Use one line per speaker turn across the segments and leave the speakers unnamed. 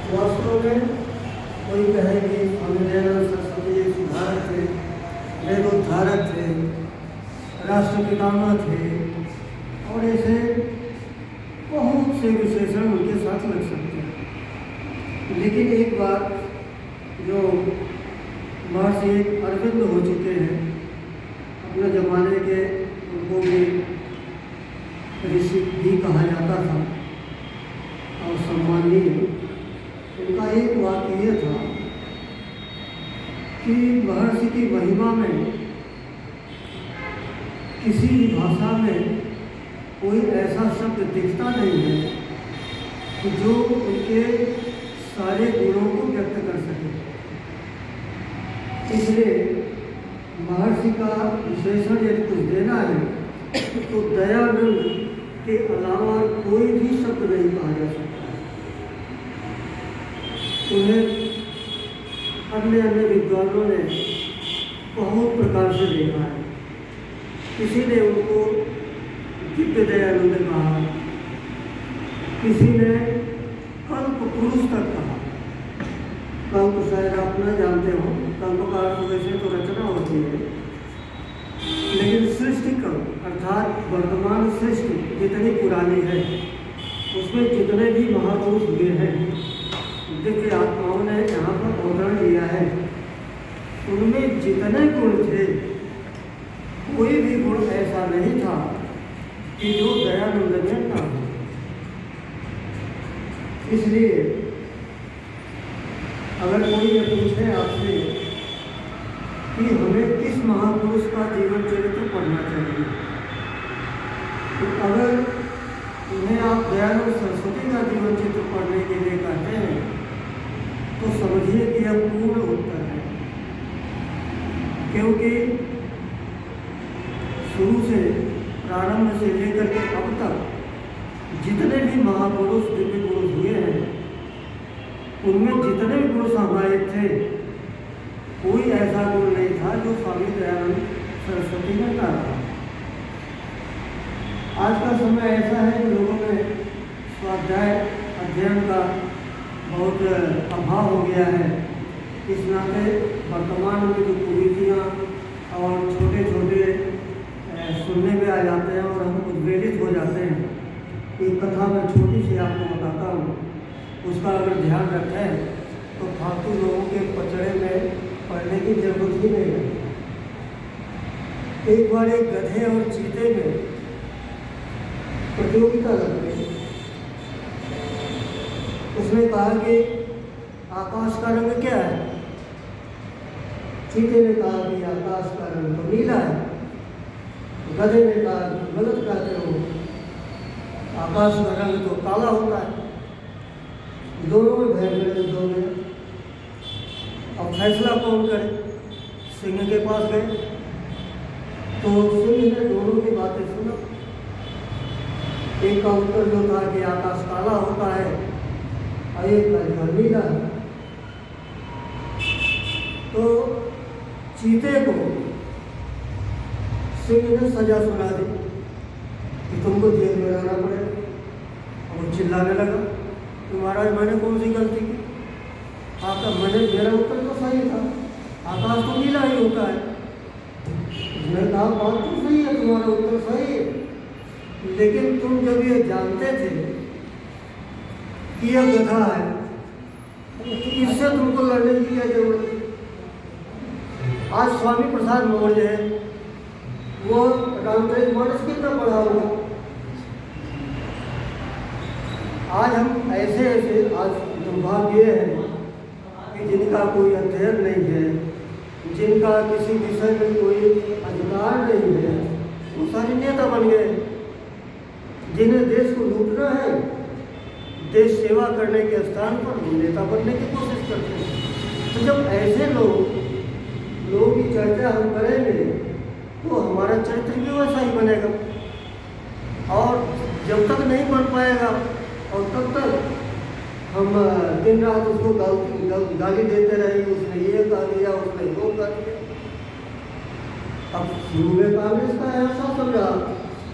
वास्तव में कोई कहे कि स्वामी दयानंद सरस्वती जी सुधारक थे, वेदोद्धारक थे, राष्ट्र पितामह थे और ऐसे बहुत से विशेषण उनके साथ लग सकते हैं। लेकिन एक बात जो महर्षि अरविंद हो चुके हैं, अपने ज़माने के, उनको भी ऋषि भी कहा जाता था और सम्मानीय, उनका एक वाक्य ये था कि महर्षि की महिमा में किसी भी भाषा में कोई ऐसा शब्द दिखता नहीं है कि जो उनके सारे गुणों को व्यक्त कर सके। इसलिए महर्षि का विशेषण यदि कुछ देना है तो दयानंद के अलावा कोई भी शब्द नहीं कहा जा सकता। उन्हें अन्य अन्य विद्वानों ने बहुत प्रकार से देखा है। किसी ने उनको दिव्य दयानंद कहा, किसी ने कल्प पुरुष तक कहा। कल्प शायद आप न जानते हो, कल्प का अर्थ वैसे तो रचना होती है, लेकिन सृष्टि कल्प अर्थात वर्तमान सृष्टि जितनी पुरानी है उसमें जितने भी महापुरुष हुए हैं, दिव्य आत्माओं ने यहाँ पर अवतरण लिया है, उनमें जितने गुण थे कोई भी गुण ऐसा नहीं था कि जो दयानंद में ना हो। इसलिए अगर कोई ये पूछे आपसे कि हमें किस महापुरुष का जीवन चरित्र पढ़ना चाहिए, तो अगर उन्हें आप दयानंद सरस्वती का जीवन चित्र पढ़ने के लिए कहते हैं तो समझिए कि यह पूर्ण उत्तर है। क्योंकि शुरू से, प्रारंभ से लेकर के अब तक जितने भी महापुरुष दिव्य पुरुष हुए हैं, उनमें जितने भी गुण समाहित थे, कोई ऐसा गुण नहीं था जो स्वामी दयानंद सरस्वती में ना रहा। आज का समय ऐसा है कि लोगों में स्वाध्याय अध्ययन का बहुत अभाव हो गया है। इस नाते वर्तमान में जो कुरीतियाँ और छोटे छोटे सुनने में आ जाते हैं और हम उद्वेलित हो जाते हैं। एक कथा मैं छोटी सी आपको बताता हूँ, उसका अगर ध्यान रखें तो फालतू लोगों के पचड़े में पढ़ने की जरूरत ही नहीं है। एक बार एक गधे और चीते में प्रतियोगिता लग गई। उसने कहा कि आकाश का रंग क्या है? चीते ने कहा कि आकाश का रंग तो नीला है। गधे ने कहा गलत कहते हो, आकाश का रंग तो काला होता है। दोनों में भय गए दोनों। अब फैसला कौन करे? सिंह के पास गए तो सिंह ने दोनों की बातें सुना। एक का उत्तर जो था कि आकाश काला होता है और एक का जो नीला है। तो चीते को सिंह ने सजा सुना दी कि तुमको जेल में रहना पड़ेगा। और वो चिल्लाने लगा कि महाराज मैंने कौन सी गलती की? आपका मेरा उत्तर तो सही था, आकाश तो नीला ही होता है। मैंने कहा बात तो सही है, तुम्हारा उत्तर सही है, लेकिन तुम जब ये जानते थे कि यह गधा है तो इससे तुमको लड़ने की क्या जरूरत है? आज स्वामी प्रसाद मौर्य है, वो रामचरित मानस कितना पढ़ा होगा। आज हम ऐसे आज दुर्भाग्य है कि जिनका कोई अध्ययन नहीं है, जिनका किसी विषय में कोई अधिकार नहीं है, वो सारे नेता बन गए। जिन्हें देश को लूटना है, देश सेवा करने के स्थान पर नेता बनने की कोशिश करते हैं। तो जब ऐसे लोगों की चर्चा हम करेंगे तो हमारा चरित्र भी वैसा ही बनेगा। और जब तक नहीं बन पाएगा और तब तक हम दिन रात उसको गाली देते रहेंगे, उसने ये कहा दिया, उसने वो कहा दिया। अब शुरू में कांग्रेस का ऐसा चल रहा,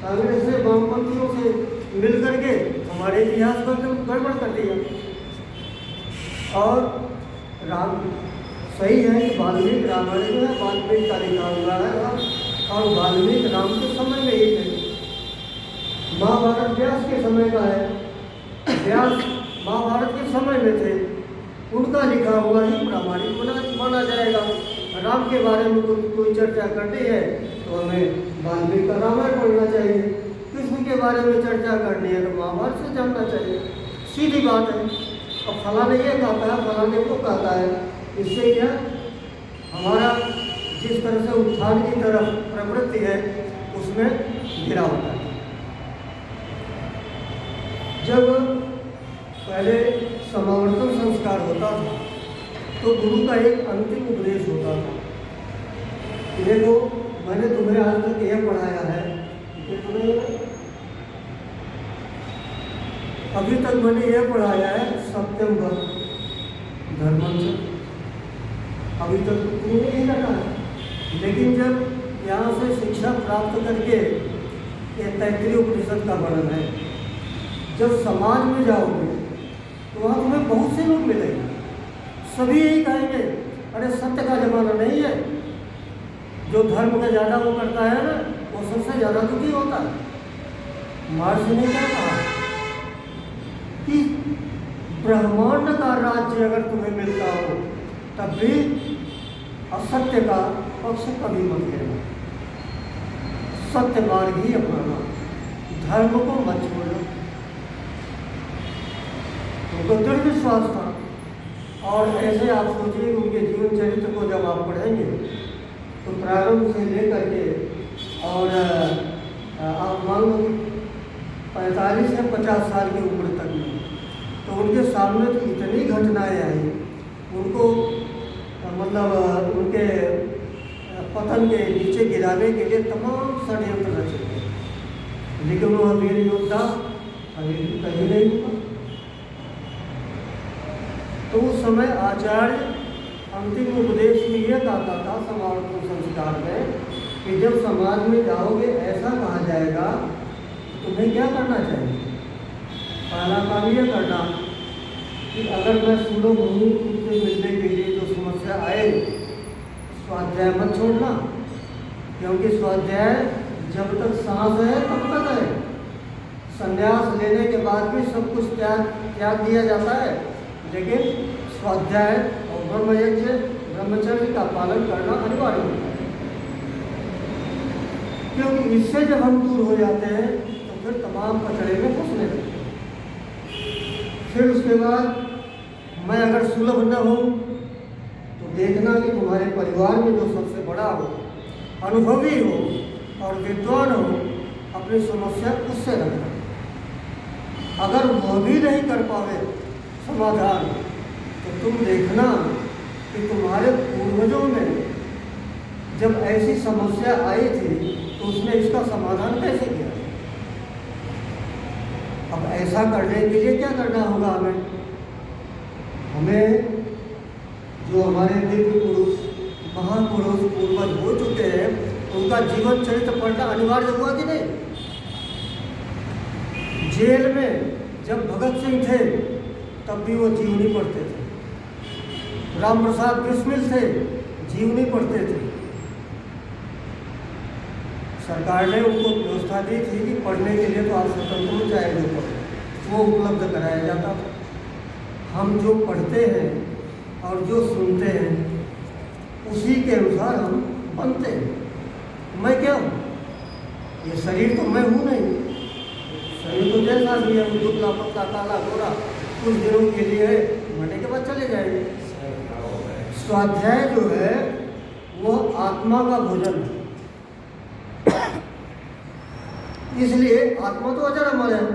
कांग्रेस से वामपंथियों से मिल करके हमारे इतिहास को एकदम गड़बड़ कर दिया। और राम सही है कि वाल्मीकि रामायण जो है वाल्मीकि का लिखा हुआ है और वाल्मीकि राम के समय में ही थे। महाभारत व्यास के समय का है, व्यास महाभारत के समय में थे, उनका लिखा हुआ ही प्रामाणिक माना जाएगा। राम के बारे में कोई चर्चा करनी है तो हमें वाल्मीकि का रामायण पढ़ना चाहिए, कृष्ण के बारे में चर्चा करनी है तो महाभारत से जानना चाहिए, सीधी बात है। अब फलाने ये कहता है, फलाने वो कहता है, इससे क्या हमारा जिस तरह से उत्थान की तरफ प्रवृत्ति है उसमें गिरावट है। जब पहले समावर्तन संस्कार होता था तो गुरु का एक अंतिम उपदेश होता था। देखो मैंने तुम्हें आज तक यह पढ़ाया है कि तुम्हें अभी तक मैंने यह पढ़ाया है सत्यम वद धर्मम से, अभी तक तुमने नहीं रखा है। लेकिन जब यहाँ से शिक्षा प्राप्त करके ये तैत्तिरीय उपनिषद का वर्णन है, जब समाज में जाओगे तो वहाँ तुम्हें बहुत से लोग मिलेंगे, सभी यही कहेंगे अरे सत्य का जमाना नहीं है, जो धर्म का ज़्यादा वो करता है ना वो सबसे ज़्यादा दुखी होता है। महर्षि ने क्या कहा कि ब्रह्मांड का राज्य अगर तुम्हें मिलता हो तब भी असत्य का पक्ष कभी मत लेना, सत्य मार्ग ही अपनाना, धर्म को मत छोड़ना। उनको दृढ़ विश्वास था। और ऐसे आप सोचिए उनके जीवन चरित्र को जब आप पढ़ेंगे तो प्रारंभ से लेकर के और आप मान लो 45 या 50 साल की उम्र तक में तो उनके सामने तो इतनी घटनाएं आई, उनको मतलब उनके पतन के नीचे गिराने के लिए तमाम षड्यंत्र रचे थे, लेकिन वो वीर योद्धा अभी कहीं नहीं हुआ। तो उस समय आचार्य अंतिम उपदेश में यह कहता था समावर्तन संस्कार में कि जब समाज में जाओगे ऐसा कहा जाएगा तो तुम्हें क्या करना चाहिए। पहला काम यह करना कि अगर मैं सुलभ हूँ तुमसे मिलने के लिए जो समस्या आए, स्वाध्याय मत छोड़ना, क्योंकि स्वाध्याय जब तक सांस है तब तक है। संन्यास लेने के बाद भी सब कुछ त्याग दिया जाता है, लेकिन स्वाध्याय और ब्रह्मयज्ञ ब्रह्मचर्य का पालन करना अनिवार्य होता है, क्योंकि इससे जब हम दूर हो जाते हैं तो फिर तमाम कचड़े में फंसने लगते हैं। फिर उसके बाद मैं अगर सुलभ न हूँ तो देखना कि तुम्हारे परिवार में जो सबसे बड़ा हो, अनुभवी हो और विद्वान हो, अपनी समस्या उससे रखना। अगर वह भी नहीं कर पावे समाधान तो तुम देखना कि तुम्हारे पूर्वजों ने जब ऐसी समस्या आई थी तो उसने इसका समाधान कैसे किया। अब ऐसा करने के लिए क्या करना होगा हमें जो हमारे दिव्य पुरुष महापुरुष पूर्वज हो चुके हैं उनका जीवन चरित्र पढ़ना अनिवार्य हुआ कि नहीं। जेल में जब भगत सिंह थे तब भी वो जीवनी पढ़ते थे, राम प्रसाद बिस्मिल थे जीवनी पढ़ते थे। सरकार ने उनको व्यवस्था दी थी कि पढ़ने के लिए तो आप स्वतंत्र हो जाए, जो पढ़े वो उपलब्ध कराया जाता था। हम जो पढ़ते हैं और जो सुनते हैं उसी के अनुसार हम बनते हैं। मैं क्या हूँ, ये शरीर तो मैं हूँ नहीं, शरीर तो जैसा भी है, दुबला पतला काला गोरा कुछ दिनों के लिए है, मरने के बाद चले जाएंगे। स्वाध्याय जो है वो आत्मा का भोजन है, इसलिए आत्मा तो अजर अमर है,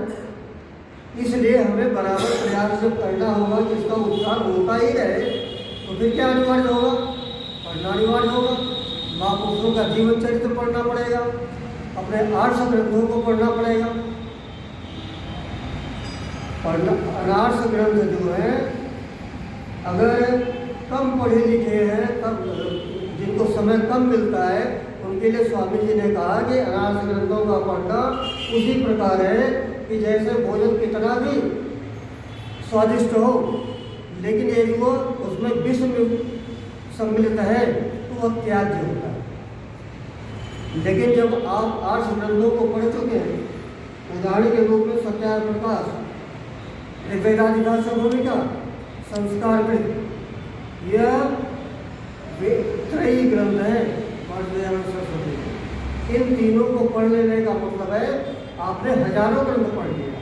इसलिए हमें बराबर प्रयास जब करना होगा कि इसका उत्थान होता ही रहे तो फिर क्या अनिवार्य होगा, पढ़ना अनिवार्य होगा। महापुरुषों का जीवन चरित्र पढ़ना पड़ेगा, अपने 800 ग्रंथों को पढ़ना पड़ेगा। अनार्स ग्रंथ जो है अगर कम पढ़े लिखे हैं तब जिनको समय कम मिलता है उनके लिए स्वामी जी ने कहा कि अनार्स ग्रंथों का पढ़ना उसी प्रकार है कि जैसे भोजन कितना भी स्वादिष्ट हो लेकिन यदि वो उसमें विष में सम्मिलित है तो वह त्याज्य होता है। लेकिन जब आप 8 ग्रंथों को पढ़ चुके हैं, उदाहरण के रूप में सत्यार्थ प्रकाश, वेदाधिकार भूमिका, संस्कार कृत, यह त्रयी ग्रंथ है महर्षि दयानंद सरस्वती। इन तीनों को पढ़ लेने का मतलब है आपने हजारों ग्रंथ पढ़ लिया।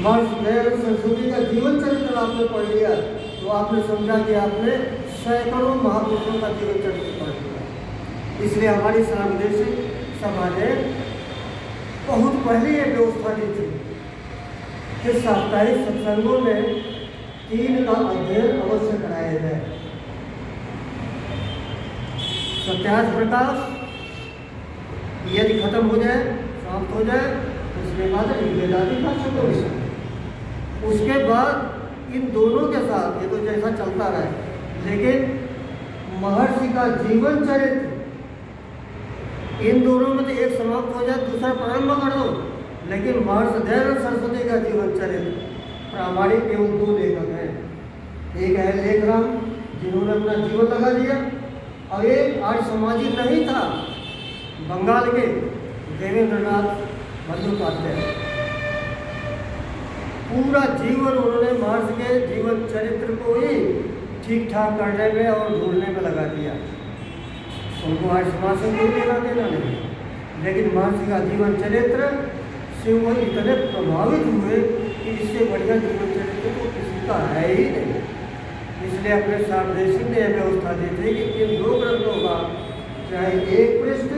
महर्षि दयानंद सरस्वती का जीवन चरित्र आपने पढ़ लिया तो आपने समझा कि आपने सैकड़ों महापुरुषों का जीवन चरित्र पढ़ लिया। इसलिए हमारी सार्वदेशिक सभा ने बहुत पहले ये व्यवस्था दी थी कि साप्ताहिक सत्संगों में 3 का अध्ययन अवश्य कराया जाए। सत्यार्थ प्रकाश यदि खत्म हो जाए, समाप्त हो जाए तो उसके बाद वेदाधिकार शुरू हो। उसके बाद इन दोनों के साथ ये तो जैसा चलता रहे, लेकिन महर्षि का जीवन चरित्र, इन दोनों में तो एक समाप्त हो जाए दूसरा प्रारंभ कर दो, लेकिन महर्षि दयानंद सरस्वती का जीवन चरित्र प्रामाणिक केवल 2 लेखक हैं। एक है लेखराम जिन्होंने अपना जीवन लगा दिया, और एक आर्य समाजी नहीं था बंगाल के देवेंद्रनाथ बंदोपाध्याय। पूरा जीवन उन्होंने महर्षि के जीवन चरित्र को ही ठीक ठाक करने में और ढूंढने में लगा दिया। उनको आर्य समाज से कोई लेना देना नहीं, लेकिन महर्षि का जीवन चरित्र से वो इतने प्रभावित हुए कि इससे बढ़िया जीवन चरित्र तो किसी का है ही नहीं। इसलिए अपने सार्वदेशिक ने यह व्यवस्था दी थी कि इन 2 ग्रंथों का चाहे 1 पृष्ठ,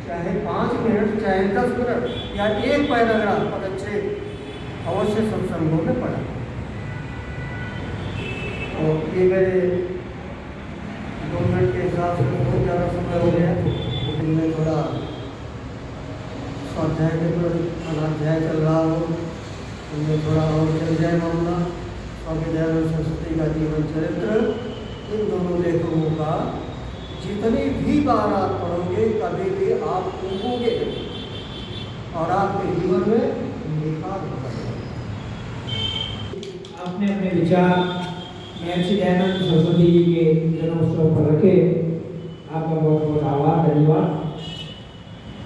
चाहे 5 मिनट, चाहे 10 मिनट या 1 पैराग्राफ पदच्छेद अवश्य सत्संगों में पढ़ा। और ये मेरे 2 मिनट के हिसाब से बहुत ज़्यादा समय हो गया, तो मैं थोड़ा स्वाध्याय के अनाध्याय चल रहा हो, उनमें थोड़ा और चल जाए मामला। स्वामी दयानंद सरस्वती का जीवन चरित्र इन दोनों लेखकों का जितनी भी बार आप पढ़ोगे कभी भी आप चूकोगे नहीं और आपके जीवन में निखार होगा।
आपने अपने विचार महर्षि दयानंद सरस्वती जी के जन्मोत्सव पर रखे, आपका बहुत